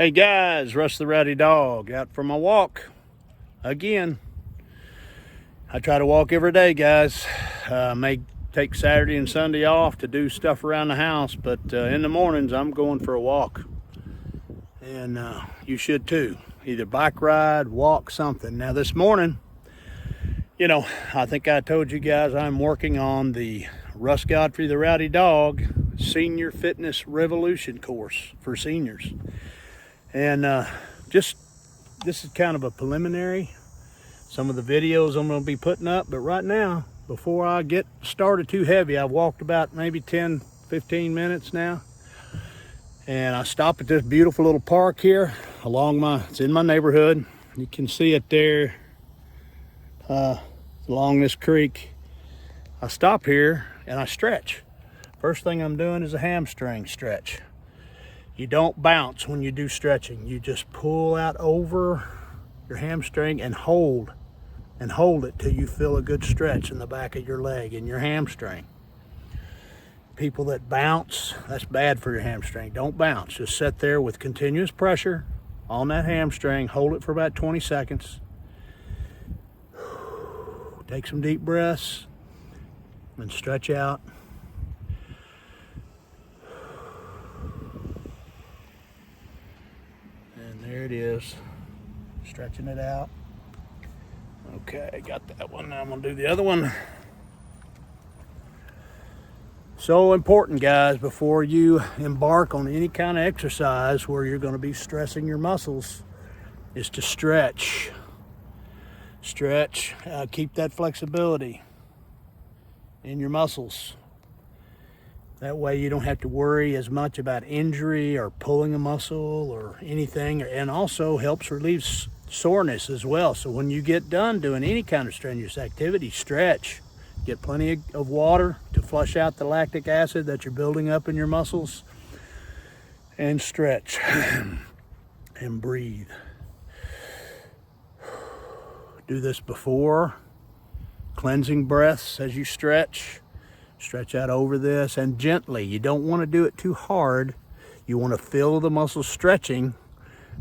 Hey guys, Russ the Rowdy Dog out for my walk again. I try to walk every day, guys. May take Saturday and Sunday off to do stuff around the house, but in the mornings I'm going for a walk. And you should too. Either bike ride, walk, something. Now this morning, I think I told you guys I'm working on the Russ Godfrey the Rowdy Dog Senior Fitness Revolution course for seniors. And this is kind of a preliminary. Some of the videos I'm going to be putting up, but right now, before I get started too heavy, I've walked about maybe 10, 15 minutes now. And I stop at this beautiful little park here it's in my neighborhood. You can see it there along this creek. I stop here and I stretch. First thing I'm doing is a hamstring stretch. You don't bounce when you do stretching. You just pull out over your hamstring and hold it till you feel a good stretch in the back of your leg and your hamstring. People that bounce, that's bad for your hamstring. Don't bounce. Just sit there with continuous pressure on that hamstring. Hold it for about 20 seconds. Take some deep breaths and stretch out. There it is, stretching it out. Okay, got that one. Now I'm gonna do the other one. So important, guys, before you embark on any kind of exercise where you're gonna be stressing your muscles, is to stretch. Keep that flexibility in your muscles. That way you don't have to worry as much about injury or pulling a muscle or anything, and also helps relieve soreness as well. So when you get done doing any kind of strenuous activity, stretch. Get plenty of water to flush out the lactic acid that you're building up in your muscles, and stretch and breathe. Do this before cleansing breaths as you stretch. Stretch out over this and gently. You don't want to do it too hard. You want to feel the muscles stretching.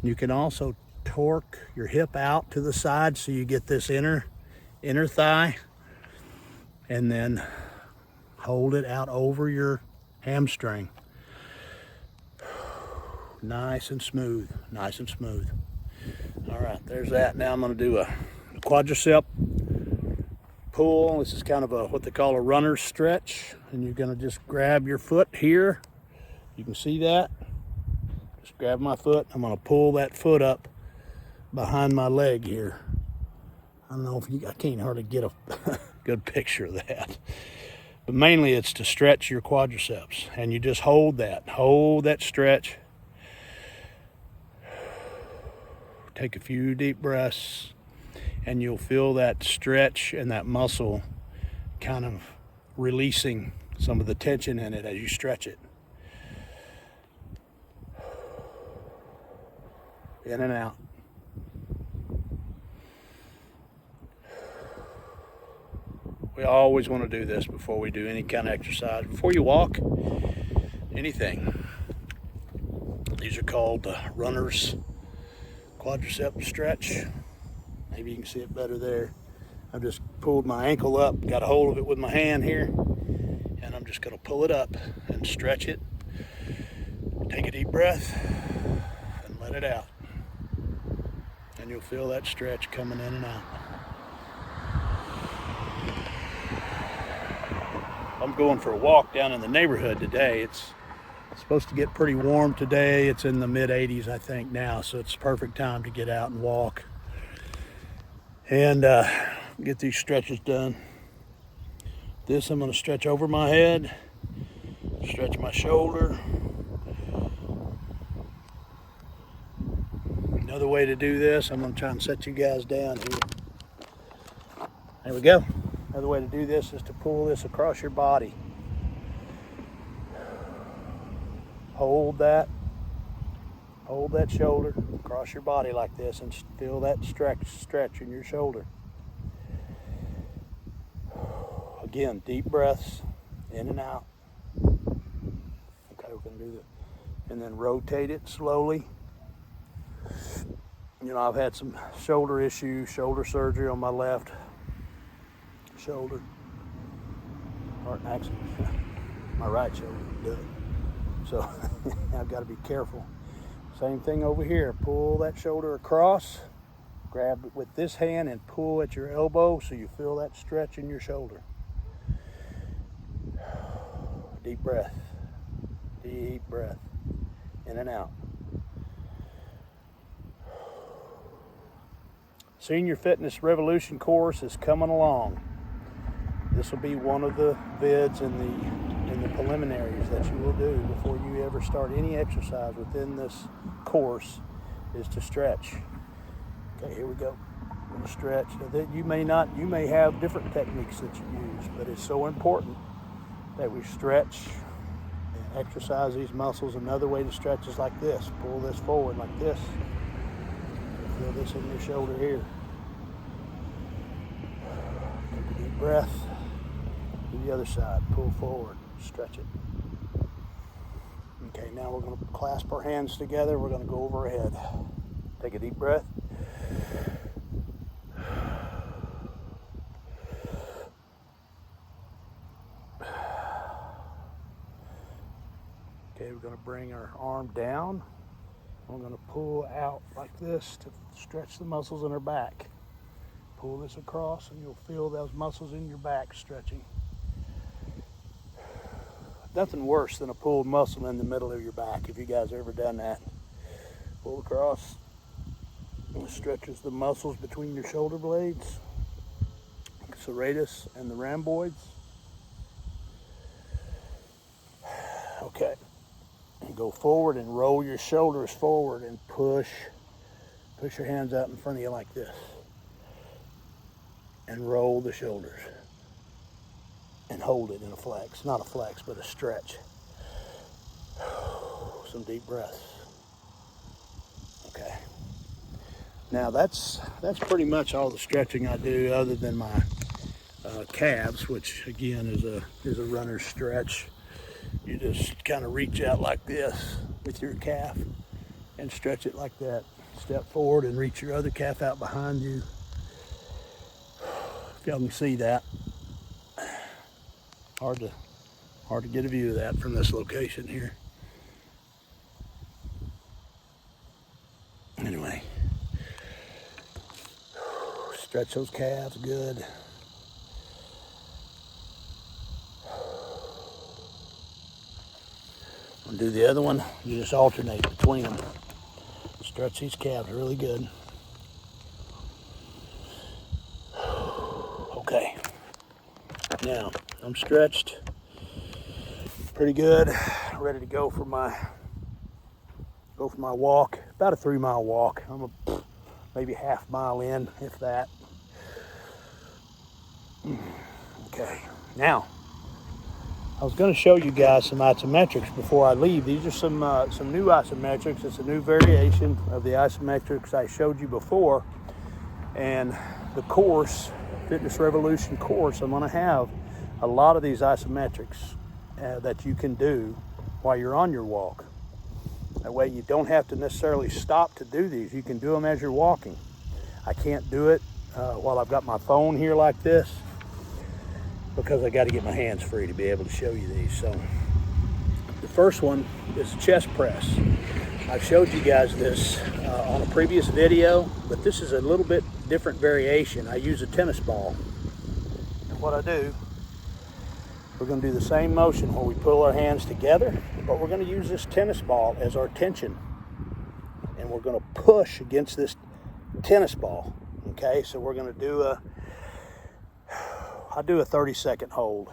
You can also torque your hip out to the side so you get this inner thigh, and then hold it out over your hamstring. Nice and smooth. All right, there's that. Now I'm going to do a quadricep pull. This is kind of what they call a runner's stretch, and you're going to just grab your foot here. You can see that. Just grab my foot. I'm going to pull that foot up behind my leg here. I don't know if I can't hardly get a good picture of that, but mainly it's to stretch your quadriceps, and you just hold that stretch. Take a few deep breaths, and you'll feel that stretch and that muscle kind of releasing some of the tension in it as you stretch it. In and out. We always want to do this before we do any kind of exercise. Before you walk, anything. These are called runner's quadricep stretch. Maybe you can see it better there. I've just pulled my ankle up, got a hold of it with my hand here, and I'm just going to pull it up and stretch it. Take a deep breath and let it out. And you'll feel that stretch coming in and out. I'm going for a walk down in the neighborhood today. It's supposed to get pretty warm today. It's in the mid 80s, I think, now, so it's the perfect time to get out and walk and get these stretches done. This I'm going to stretch over my head, stretch my shoulder. Another way to do this, I'm going to try and set you guys down here. There we go. Another way to do this is to pull this across your body. Hold that shoulder across your body like this, and feel that stretch in your shoulder. Again, deep breaths in and out. Okay, we're going to do that. And then rotate it slowly You know, I've had some shoulder issues, shoulder surgery on my left shoulder, or actually my right shoulder, duh. So I've got to be careful. Same thing over here. Pull that shoulder across, grab it with this hand and pull at your elbow so you feel that stretch in your shoulder. Deep breath. Deep breath. In and out. Senior Fitness Revolution course is coming along. This will be one of the vids in the preliminaries that you will do before you ever start any exercise within this course, is to stretch. Okay, here we go. We're gonna stretch. You may have different techniques that you use, but it's so important that we stretch and exercise these muscles. Another way to stretch is like this. Pull this forward like this. Feel this in your shoulder here. Take a deep breath. To the other side. Pull forward. Stretch it. Okay, now we're going to clasp our hands together. We're going to go overhead. Take a deep breath. Okay, we're going to bring our arm down. We're going to pull out like this to stretch the muscles in our back. Pull this across and you'll feel those muscles in your back stretching. Nothing worse than a pulled muscle in the middle of your back, if you guys ever done that. Pull across. It stretches the muscles between your shoulder blades, serratus and the rhomboids. Okay. And go forward and roll your shoulders forward and push your hands out in front of you like this. And roll the shoulders. And hold it in a flex. Not a flex, but a stretch. Some deep breaths. Okay. Now that's pretty much all the stretching I do, other than my calves, which again is a runner's stretch. You just kind of reach out like this with your calf and stretch it like that. Step forward and reach your other calf out behind you. If y'all can see that. Hard to get a view of that from this location here. Anyway, stretch those calves good. And do the other one, you just alternate between them. Stretch these calves really good. Okay, now I'm stretched pretty good, ready to go for my walk. About a 3-mile walk. I'm maybe half mile in, if that. Okay, now I was going to show you guys some isometrics before I leave. These are some new isometrics. It's a new variation of the isometrics I showed you before. And the course, Fitness Revolution course, I'm going to have a lot of these isometrics that you can do while you're on your walk. That way you don't have to necessarily stop to do these. You can do them as you're walking. I can't do it while I've got my phone here like this, because I got to get my hands free to be able to show you these. So the first one is chest press. I've showed you guys this on a previous video, but this is a little bit different variation. I use a tennis ball. And what I do, we're going to do the same motion where we pull our hands together, but we're going to use this tennis ball as our tension. And we're going to push against this tennis ball. Okay, so we're going to do I do a 30-second hold.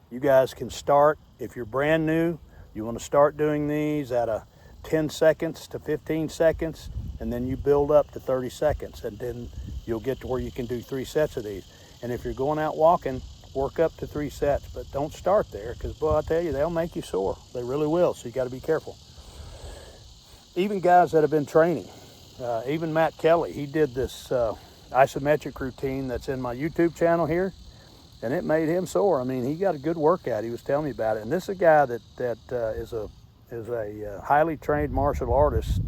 You guys can start, if you're brand new, you want to start doing these at a 10 seconds to 15 seconds, and then you build up to 30 seconds, and then you'll get to where you can do 3 sets of these. And if you're going out walking, work up to 3 sets, but don't start there, because boy, I tell you, they'll make you sore. They really will, so you got to be careful. Even guys that have been training, even Matt Kelly, he did this isometric routine that's in my YouTube channel here, and it made him sore. I mean, he got a good workout. He was telling me about it. And this is a guy that is a highly trained martial artist,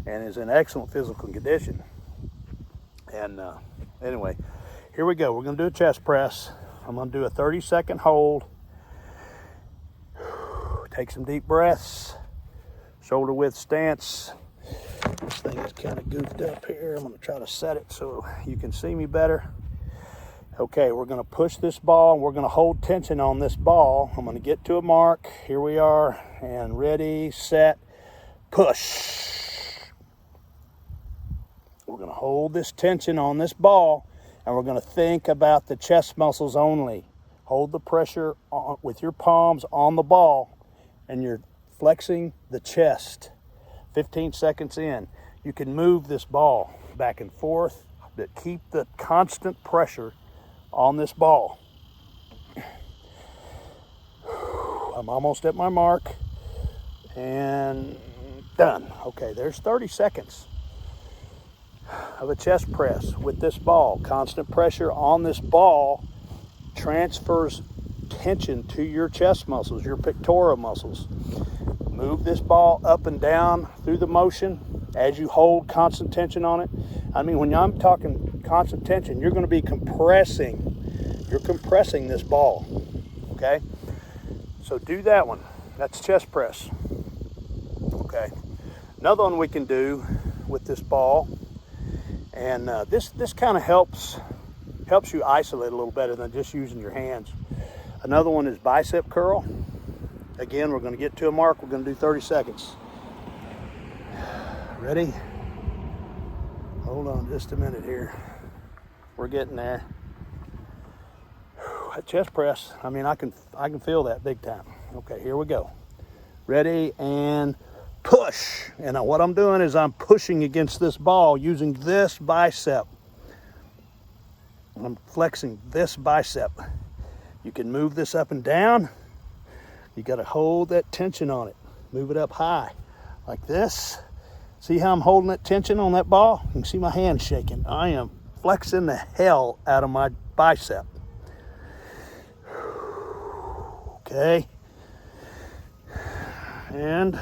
and is in excellent physical condition. And anyway, here we go. We're going to do a chest press. I'm going to do a 30-second hold. Take some deep breaths. Shoulder width stance. This thing is kind of goofed up here. I'm going to try to set it so you can see me better. Okay, we're going to push this ball, and we're going to hold tension on this ball. I'm going to get to a mark. Here we are, and ready, set, push. We're going to hold this tension on this ball, and we're going to think about the chest muscles only. Hold the pressure with your palms on the ball, and you're flexing the chest. 15 seconds in, you can move this ball back and forth, but keep the constant pressure on this ball. I'm almost at my mark, and done. Okay, there's 30 seconds of a chest press with this ball. Constant pressure on this ball transfers tension to your chest muscles, your pectoral muscles. Move this ball up and down through the motion as you hold constant tension on it. I mean, when I'm talking constant tension, you're going to be compressing. You're compressing this ball, okay? So do that one. That's chest press. Okay. Another one we can do with this ball, and this kind of helps you isolate a little better than just using your hands. Another one is bicep curl. Again, we're going to get to a mark. We're going to do 30 seconds. Ready? Hold on just a minute here. We're getting there. That chest press, I mean, I can feel that big time. Okay, here we go. Ready, and push. And what I'm doing is I'm pushing against this ball using this bicep. I'm flexing this bicep. You can move this up and down. You got to hold that tension on it. Move it up high like this. See how I'm holding that tension on that ball? You can see my hand shaking. I am flexing the hell out of my bicep. Okay. And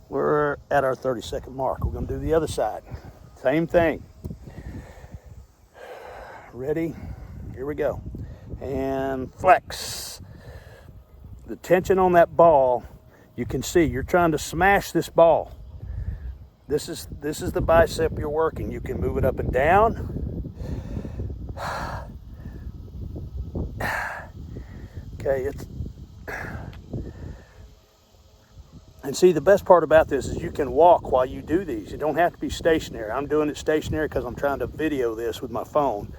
we're at our 30-second mark. We're going to do the other side. Same thing. Ready? Here we go. And flex. The tension on that ball, you can see you're trying to smash this ball. This is the bicep you're working. You can move it up and down. Okay, and see, the best part about this is you can walk while you do these. You don't have to be stationary. I'm doing it stationary because I'm trying to video this with my phone.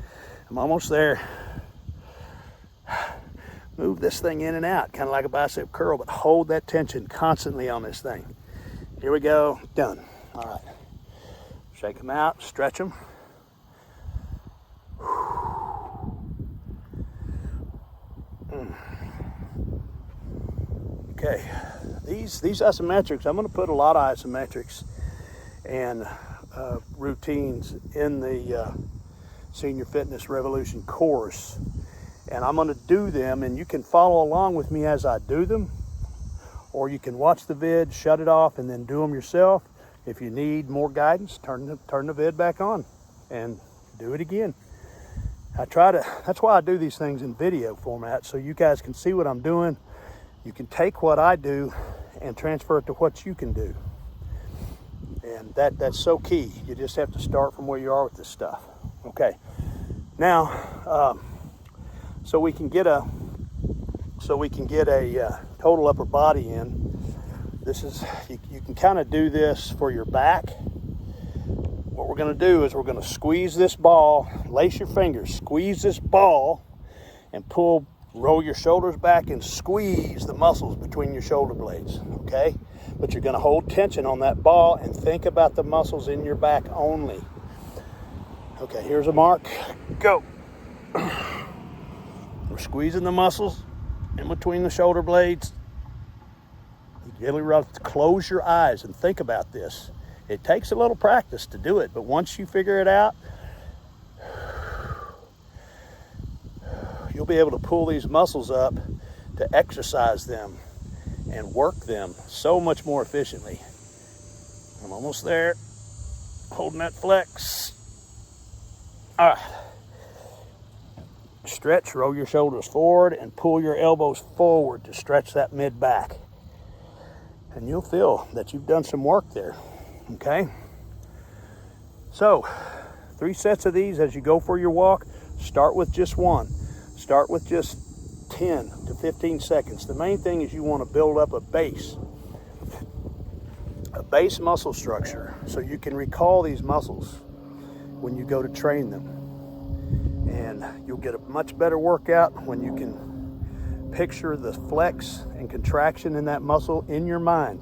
I'm almost there. Move this thing in and out, kind of like a bicep curl, but hold that tension constantly on this thing. Here we go, done. All right, shake them out, stretch them. Okay, these isometrics, I'm going to put a lot of isometrics and routines in the Senior Fitness Revolution course. And I'm going to do them, and you can follow along with me as I do them, or you can watch the vid, shut it off, and then do them yourself. If you need more guidance, turn the vid back on and do it again. That's why I do these things in video format, so you guys can see what I'm doing. You can take what I do and transfer it to what you can do. And that's so key. You just have to start from where you are with this stuff. Okay. Now, so we can get a total upper body in. This is, you can kind of do this for your back. What we're going to do is we're going to squeeze this ball, lace your fingers, squeeze this ball, and roll your shoulders back and squeeze the muscles between your shoulder blades, okay? But you're going to hold tension on that ball and think about the muscles in your back only. Okay, here's a mark. Go. We're squeezing the muscles in between the shoulder blades. You really have to close your eyes and think about this. It takes a little practice to do it, but once you figure it out, you'll be able to pull these muscles up to exercise them and work them so much more efficiently. I'm almost there. Holding that flex. All right. Stretch, roll your shoulders forward and pull your elbows forward to stretch that mid back. And you'll feel that you've done some work there, okay? So, 3 sets of these as you go for your walk. Start with just one. Start with just 10 to 15 seconds. The main thing is you want to build up a base muscle structure so you can recall these muscles when you go to train them. And you'll get a much better workout when you can picture the flex and contraction in that muscle in your mind.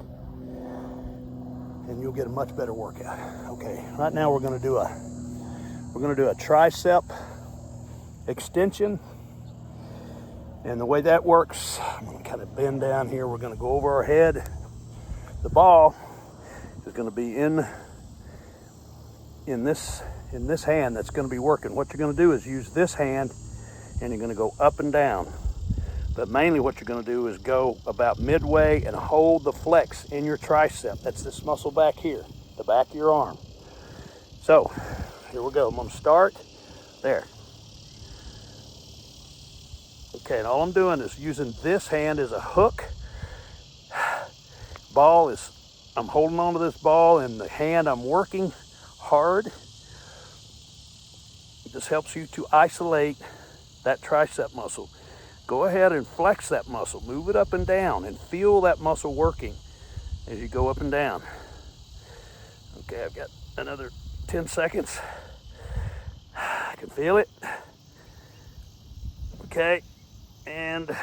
And you'll get a much better workout. Okay, right now we're going to do a tricep extension. And the way that works, I'm going to kind of bend down here. We're going to go over our head. The ball is going to be in this hand that's going to be working. What you're going to do is use this hand and you're going to go up and down. But mainly what you're going to do is go about midway and hold the flex in your tricep. That's this muscle back here, the back of your arm. So here we go. I'm going to start there. Okay, and all I'm doing is using this hand as a hook. I'm holding on to this ball, and the hand I'm working hard. This helps you to isolate that tricep muscle. Go ahead and flex that muscle. Move it up and down and feel that muscle working as you go up and down. Okay, I've got another 10 seconds. I can feel it. Okay, and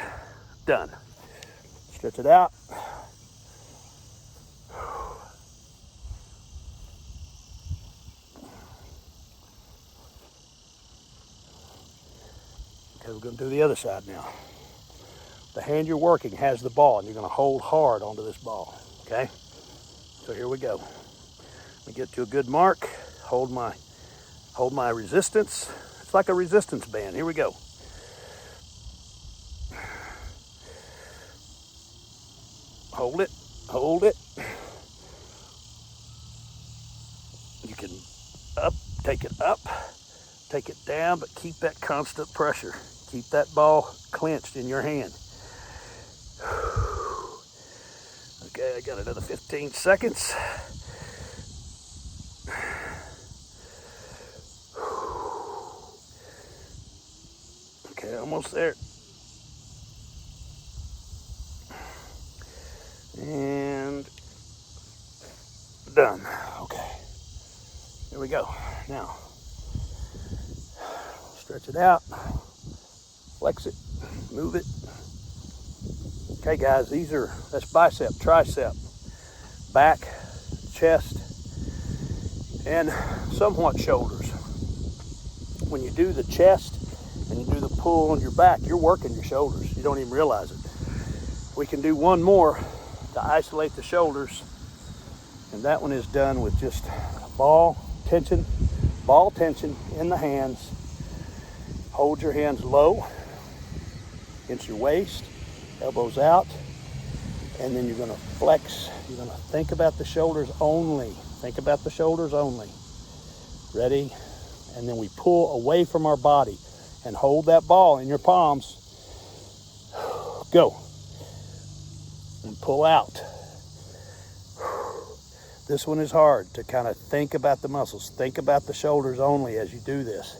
done. Stretch it out. Okay, we're going to do the other side now. The hand you're working has the ball, and you're going to hold hard onto this ball, okay? So here we go. Let me get to a good mark. Hold my resistance. It's like a resistance band. Here we go. Hold it, hold it. You can take it down, but keep that constant pressure. Keep that ball clenched in your hand. Okay, I got another 15 seconds. Okay, almost there. And done. Okay, here we go. Now, stretch it out, flex it, move it. Okay guys, that's bicep, tricep, back, chest, and somewhat shoulders. When you do the chest and you do the pull on your back, you're working your shoulders. You don't even realize it. We can do one more to isolate the shoulders, and that one is done with just ball tension in the hands. Hold your hands low against your waist, elbows out, and then you're going to flex. You're going to think about the shoulders only. Think about the shoulders only. Ready? And then we pull away from our body and hold that ball in your palms. Go. And pull out. This one is hard to kind of think about the muscles. Think about the shoulders only as you do this.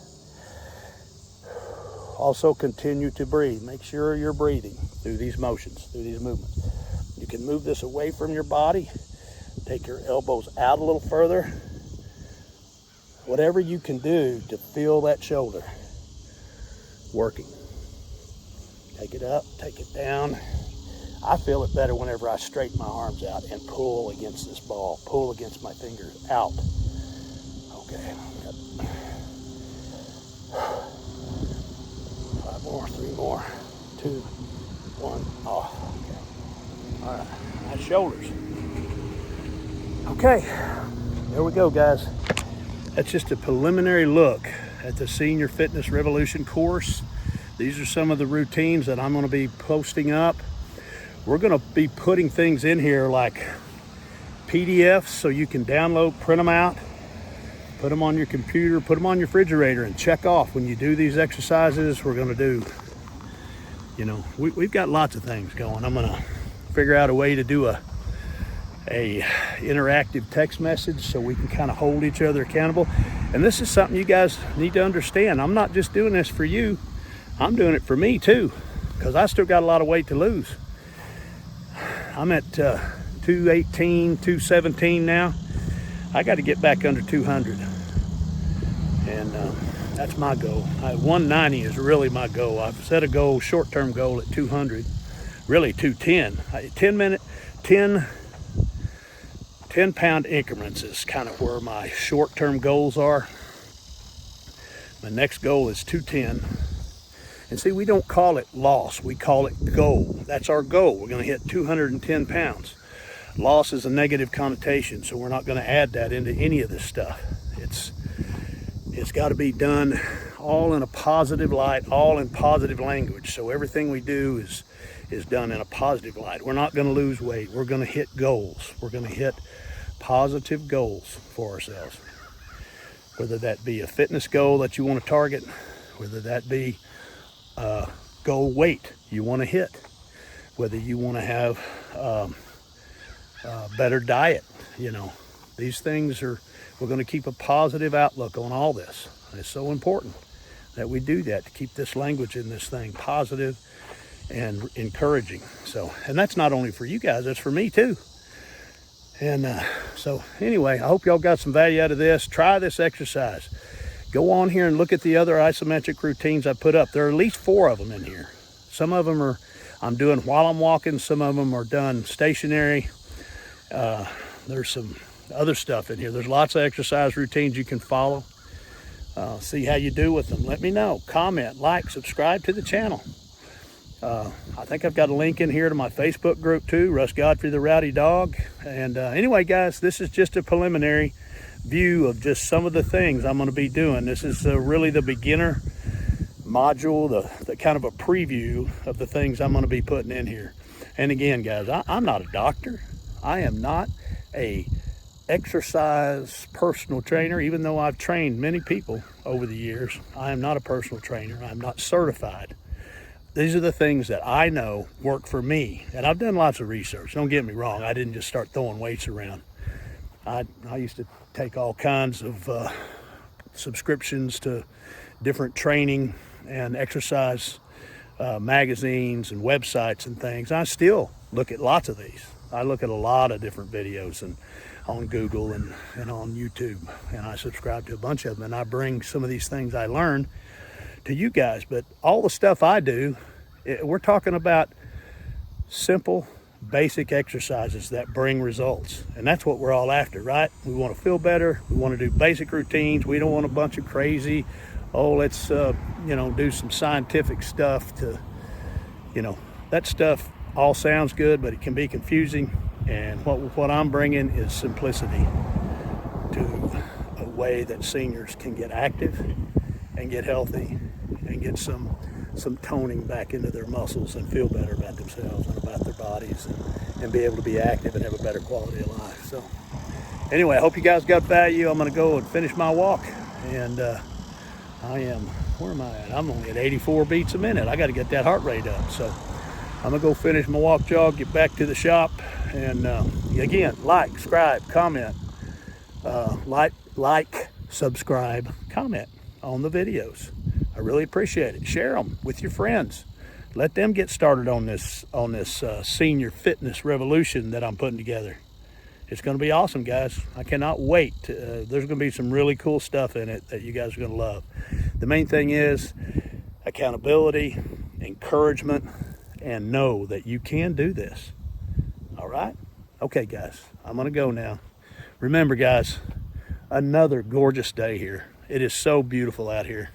Also continue to breathe. Make sure you're breathing through these motions, through these movements. You can move this away from your body. Take your elbows out a little further. Whatever you can do to feel that shoulder working. Take it up, take it down. I feel it better whenever I straighten my arms out and pull against this ball, pull against my fingers out. Okay. 5 more, 3 more, 2, 1, off. Okay. All right, nice shoulders. Okay, there we go, guys. That's just a preliminary look at the Senior Fitness Revolution course. These are some of the routines that I'm going to be posting up. We're going to be putting things in here like PDFs so you can download, print them out, put them on your computer, put them on your refrigerator, and check off when you do these exercises we're gonna do. You know, we've got lots of things going. I'm gonna figure out a way to do a interactive text message so we can kind of hold each other accountable. And this is something you guys need to understand. I'm not just doing this for you, I'm doing it for me too, because I still got a lot of weight to lose. I'm at 218, 217 now. I got to get back under 200. And that's my goal. 190 is really my goal. I've set a goal, short-term goal at 200, really 210. 10 pound increments is kind of where my short-term goals are. My next goal is 210. And see, we don't call it loss, we call it goal. That's our goal. We're gonna hit 210 pounds. Loss is a negative connotation, so we're not gonna add that into any of this stuff. It's gotta be done all in a positive light, all in positive language. So everything we do is done in a positive light. We're not gonna lose weight. We're gonna hit goals. We're gonna hit positive goals for ourselves. Whether that be a fitness goal that you wanna target, whether that be goal weight you wanna hit, whether you wanna have better diet. You know, these things we're going to keep a positive outlook on all this. It's so important that we do that, to keep this language in this thing positive and encouraging. So, and that's not only for you guys, that's for me too. And so anyway, I hope y'all got some value out of this. Try this exercise. Go on here and look at the other isometric routines I put up. There are at least 4 of them in here. Some of them I'm doing while I'm walking. Some of them are done stationary. There's some other stuff in here. There's lots of exercise routines you can follow. See how you do with them. Let me know. Comment, like, subscribe to the channel. I think I've got a link in here to my Facebook group too, Russ, Godfrey, the Rowdy Dog. And anyway, guys, this is just a preliminary view of just some of the things I'm going to be doing. This is really the beginner module, the kind of a preview of the things I'm going to be putting in here. And again, guys, I'm not a doctor. I am not a exercise personal trainer, even though I've trained many people over the years. I am not a personal trainer. I'm not certified. These are the things that I know work for me. And I've done lots of research. Don't get me wrong. I didn't just start throwing weights around. I used to take all kinds of subscriptions to different training and exercise magazines and websites and things. I still look at lots of these. I look at a lot of different videos and on Google and on YouTube, and I subscribe to a bunch of them, and I bring some of these things I learned to you guys. But all the stuff I do, we're talking about simple, basic exercises that bring results, and that's what we're all after, right? We want to feel better. We want to do basic routines. We don't want a bunch of crazy, let's do some scientific stuff to, that stuff all sounds good, but it can be confusing. And what I'm bringing is simplicity to a way that seniors can get active and get healthy and get some toning back into their muscles and feel better about themselves and about their bodies and be able to be active and have a better quality of life. So anyway, I hope you guys got value. I'm going to go and finish my walk. And where am I at? I'm only at 84 beats a minute. I got to get that heart rate up. So I'm going to go finish my walk jog, get back to the shop. And again, like, subscribe, comment, subscribe, comment on the videos. I really appreciate it. Share them with your friends. Let them get started on this senior fitness revolution that I'm putting together. It's going to be awesome, guys. I cannot wait. There's going to be some really cool stuff in it that you guys are going to love. The main thing is accountability, encouragement, and know that you can do this. All right? Okay, guys, I'm going to go now. Remember, guys, another gorgeous day here. It is so beautiful out here.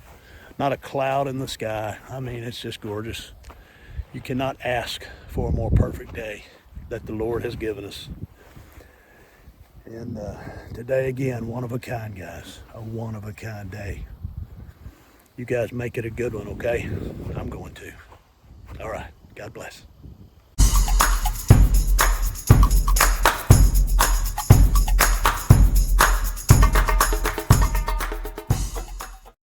Not a cloud in the sky. I mean, it's just gorgeous. You cannot ask for a more perfect day that the Lord has given us. And today, again, one of a kind, guys. A one of a kind day. You guys make it a good one, okay? I'm going to. All right. God bless.